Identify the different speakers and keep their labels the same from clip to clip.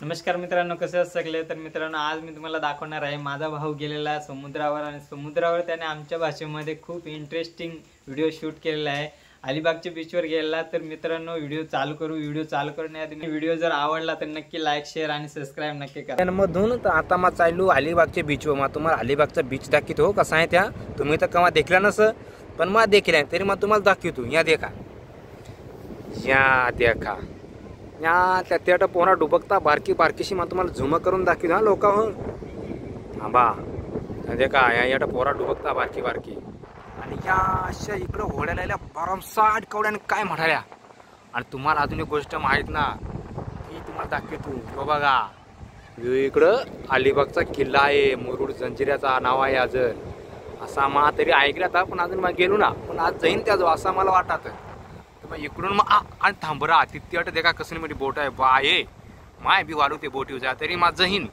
Speaker 1: नमस्कार मित्रांनो, कसे आहात सगळे? तर मित्रांनो, आज मी तुम्हाला दाखवणार आहे माझा भाऊ गेलेला समुद्रावर आणि समुद्रावर त्याने आमच्या भाषेमध्ये खूप इंटरेस्टिंग व्हिडिओ शूट केलेला आहे। अलिबागच्या बीचवर गेलेला। तर मित्रांनो, व्हिडिओ चालू करण्याआधी व्हिडिओ जर आवडला तर नक्की लाईक शेअर आणि सबस्क्राइब नक्की करा।
Speaker 2: मधून तर आता मग चालू अलिबागच्या बीचवर। मग तुम्हाला अलिबागचा बीच दाखवतो कसा आहे त्या। तुम्ही तर केव्हा देखला नस, पण मग देखलाय तरी मग तुम्हाला दाखवतो। या देखा, या देखा, या त्या पोरा डुबकता बारकी बारकीशी मग तुम्हाला झूम करून दाखवतो। हा लोक हो थांबा, देखा या पोरा डुबकता बारकी बारकी आणि या अशा इकडं होड्याला भरमसाठ कवड्याने काय म्हणाल्या। आणि तुम्हाला अजून एक गोष्ट माहीत ना, ती तुम्हाला दाखवतो। हो बघा, इकडं अलिबागचा किल्ला आहे, मुरुड जंजिऱ्याचा नाव आहे अजर असा। मा तरी ऐकला था, पण अजून मग गेलो ना, पण आज जाईन त्या असं मला वाटत। मग इकडून मग आणि थांबरा तिथे अट देखा कसं मध्ये बोट आहे बा ये माय बी वालू ते बोटीव जा तरी माझ जहीन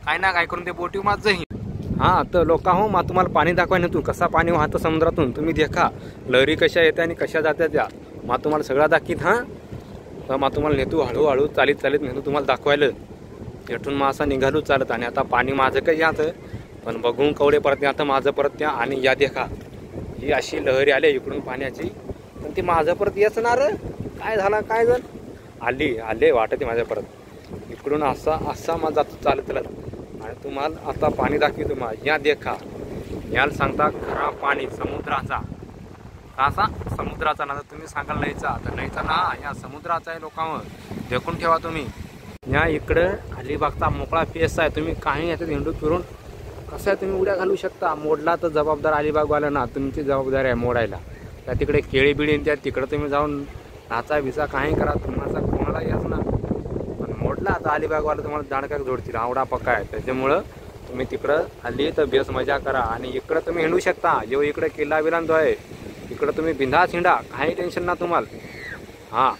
Speaker 2: काय ना काय करून ते बोटीव माझ जहीन। हा तर लोका हो, मग तुम्हाला पाणी दाखवाय ना, तू कसा पाणी वाहतं समुद्रातून तुम्ही देखा, लहरी कशा येत्या आणि कशा जात्या त्या मग तुम्हाला सगळा दाखवीत। हा तर मग तुम्हाला नेतो हळूहळू चालीत नेतो तुम्हाला दाखवायला। तिथून मग असा निघालो चालत आणि आता पाणी माझं काही यात, पण बघून कवडे परत आता माझं परत त्या। आणि या देखा, ही अशी लहरी आली इकडून पाण्याची, पण ती माझं परत येच ना रे, काय झाला काय झालं आले वाटते माझ्या परत इकडून असा माझा जातो चालत आणि तुम्हाला आता पाणी दाखवतो। मग या देखा, याला सांगता खरा पाणी समुद्राचा। असा समुद्राचा ना, तर तुम्ही सांगाल नाहीचा तर नाहीचा ना, या समुद्राचा आहे लोकांवर देखून ठेवा तुम्ही। या इकडं अलिबागचा मोकळा पेस आहे, तुम्ही काही याच्यात हिंडू फिरून कसं आहे तुम्ही उड्या घालू शकता। मोडला तर जबाबदार अलिबागवाला ना, तुमची जबाबदारी आहे मोडायला। त्या तिकडे केळी बिळी त्या तिकडं तुम्ही जाऊन नाचा बिचा काही करा, तुम्हाला कोणाला याच ना, पण मोडला आता अलिबागवाला तुम्हाला दांडका जोडतील आवडा पक्का आहे। त्याच्यामुळं तुम्ही तिकडं आली तर बेस मजा करा आणि इकडं तुम्ही हिंडू शकता। जेव्हा इकडे किल्ला विलांदो आहे, इकडं तुम्ही बिंदास हिंडा, काही टेन्शन ना तुम्हाला। हां